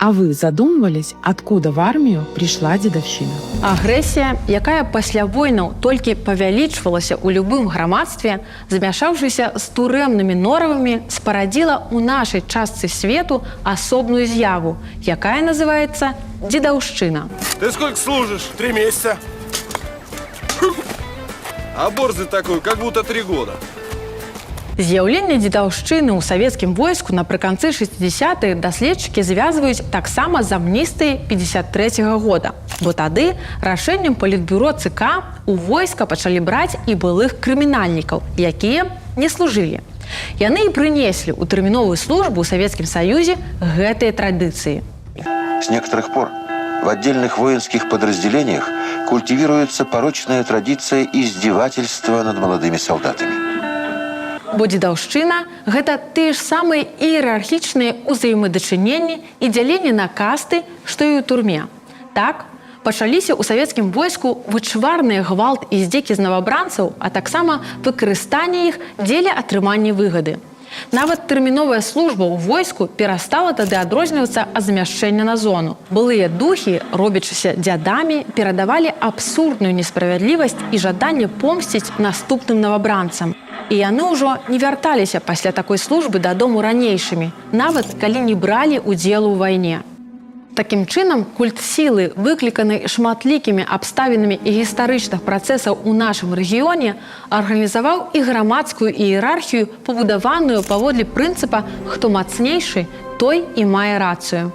А вы задумывались, откуда в армию пришла дедовщина? Агрэсія, якая пасля войнаў толькі павялічвалася ў любым грамадстве, замяшаўшыся з турэмнымі норавамі, спарадзіла ў нашай частцы свету асобную з'яву, якая называецца дедаўшчына. Ты сколько служишь? 3 месяца. А борзый такой, как будто 3 года. З'яўленне дедаўшчыны ў савецкім войску напрыканцы 60-х даследчыкі звязваюць таксама з амністыяй 53-го года, бо тады рашэннем палітбюро ЦК у войска пачалі браць і былых крымінальнікаў, якія не служылі. Яны і прынеслі ў тэрміновую службу ў Савецкім Саюзе гэтыя традыцыі. С некоторых пор в отдельных воинских подразделениях культивируется порочная традиция издевательства над молодыми солдатами. Бо дедаўшчына – гэта тыя ж самыя іерархічныя ўзаемадачыненні і дзяленне на касты, што і ў турме. Так, пачаліся ў савецкім войску вычварныя гвалт і здзекі з новабранцаў, а таксама выкарыстанне іх дзеля атрымання выгады. Нават тэрміновая служба ў войску перастала тады адрознівацца ад замяшчэння на зону. Былыя духі, робячыся дзядамі, перадавалі абсурдную несправядлівасць і жаданне помсціць наступным новабранцам. І яны ўжо не вярталіся пасля такой службы дадому ранейшымі, нават калі не бралі ўдзелу ў вайне. Такім чынам, культ сілы, выкліканы шматлікімі абставінамі і гістарычных працэсаў у нашым рэгіёне, арганізаваў і грамадскую іерархію, пабудаваную паводле прынцыпа «хто мацнейшы, той і мае рацыю».